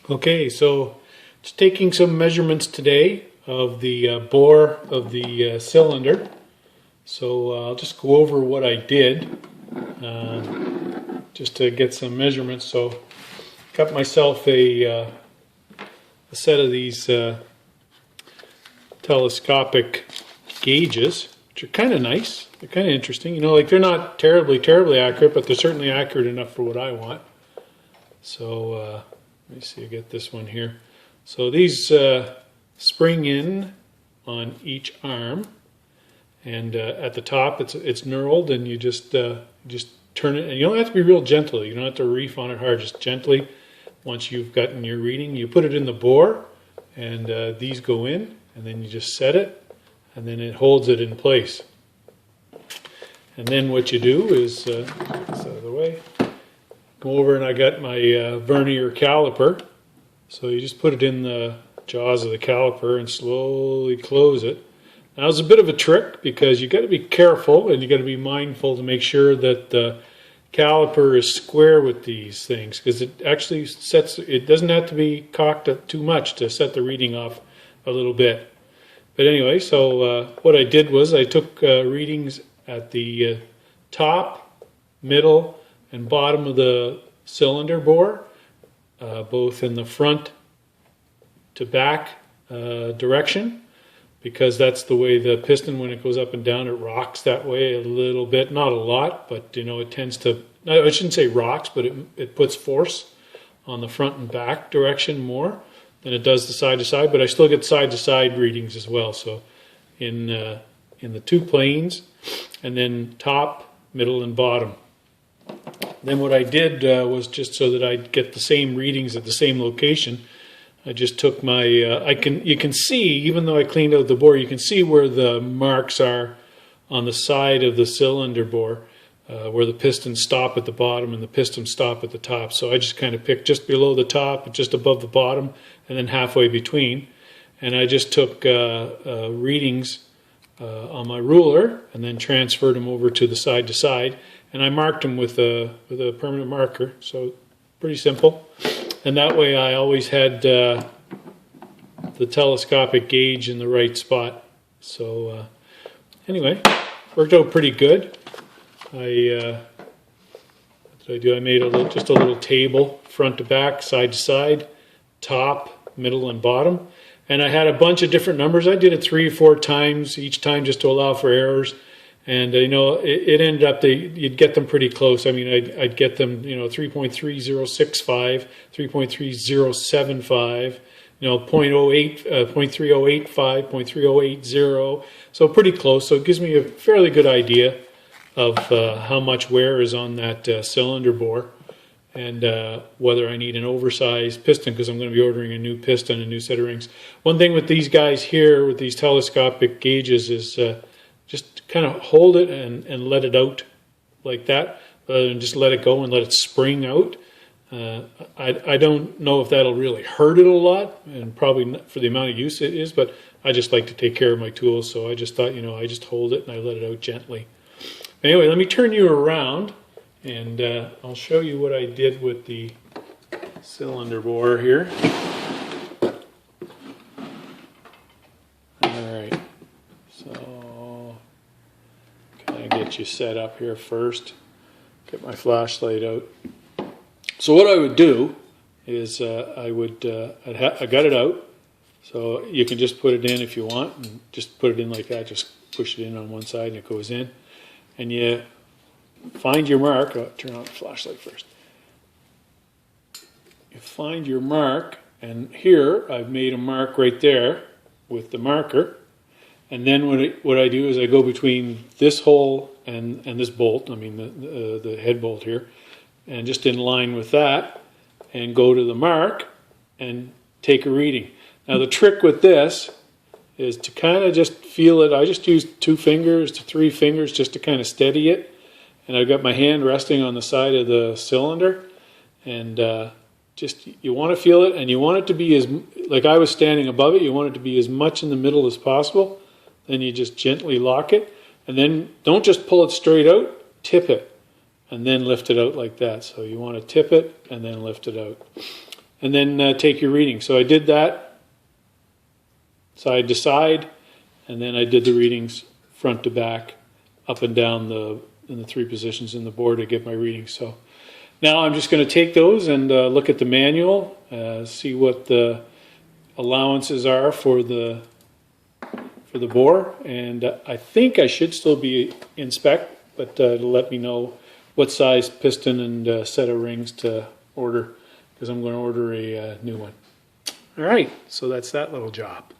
Okay, so just taking some measurements today of the bore of the cylinder. So I'll just go over what I did just to get some measurements. So got myself a set of these telescopic gauges, which are kind of nice. They're kind of interesting. You know, like they're not terribly accurate, but they're certainly accurate enough for what I want. So let me see, I get this one here. So these spring in on each arm, and at the top it's knurled, and you just turn it, and you don't have to be real gentle. You don't have to reef on it hard, just gently. Once you've gotten your reading, you put it in the bore, and these go in, and then you just set it, and then it holds it in place. And then what you do is, this out of the way, go over, and I got my vernier caliper. So you just put it in the jaws of the caliper and slowly close it. Now it's a bit of a trick because you got to be careful and you got to be mindful to make sure that the caliper is square with these things, because it actually sets, it doesn't have to be cocked up too much to set the reading off a little bit. But anyway, so what I did was I took readings at the top, middle, and bottom of the cylinder bore, both in the front to back direction, because that's the way the piston, when it goes up and down, it rocks that way a little bit, not a lot, but you know, it tends to, I shouldn't say rocks, but it puts force on the front and back direction more than it does the side to side. But I still get side to side readings as well. So in the two planes, and then top, middle, and bottom. Then what I did was, just so that I'd get the same readings at the same location, I just took my, you can see, even though I cleaned out the bore, you can see where the marks are on the side of the cylinder bore, where the pistons stop at the bottom and the pistons stop at the top. So I just kind of picked just below the top, just above the bottom, and then halfway between. And I just took readings on my ruler and then transferred them over to the side, and I marked them with a permanent marker. So pretty simple. And that way I always had the telescopic gauge in the right spot. So anyway, worked out pretty good. What did I do? I made just a little table, front to back, side to side, top, middle, and bottom. And I had a bunch of different numbers. I did it 3 or 4 times, each time just to allow for errors. And you know, it ended up, you'd get them pretty close. I mean, I'd get them, you know, 3.3065, 3.3075, you know, 0.08, 0.3085, 0.3080. So pretty close. So it gives me a fairly good idea of how much wear is on that cylinder bore, and whether I need an oversized piston, because I'm going to be ordering a new piston, a new set of rings. One thing with these guys here, with these telescopic gauges, is just kind of hold it and let it out like that, rather than just let it go and let it spring out. I don't know if that'll really hurt it a lot, and probably not for the amount of use it is, but I just like to take care of my tools, so I just thought, you know, I just hold it and I let it out gently. Anyway, let me turn you around, and I'll show you what I did with the cylinder bore here. Alright, so kind of get you set up here first. Get my flashlight out. So what I would do is I got it out, so you can just put it in if you want, and just put it in like that, just push it in on one side and it goes in. And you find your mark. Turn on the flashlight first. You find your mark, and here I've made a mark right there with the marker. And then what I do is I go between this hole and this bolt, I mean the head bolt here, and just in line with that, and go to the mark and take a reading. Now the trick with this is to kind of just feel it. I just use 2 fingers to 3 fingers just to kind of steady it. And I've got my hand resting on the side of the cylinder. And just, you want to feel it, and you want it to be as, like I was standing above it, you want it to be as much in the middle as possible. Then you just gently lock it. And then don't just pull it straight out, tip it. And then lift it out like that. So you want to tip it and then lift it out. and then take your reading. So I did that, side to side, and then I did the readings front to back, up and down in the 3 positions in the bore to get my readings. So now I'm just going to take those and look at the manual, see what the allowances are for the bore, and I think I should still be in spec, but it'll let me know what size piston and set of rings to order, because I'm going to order a new one. All right, so that's that little job.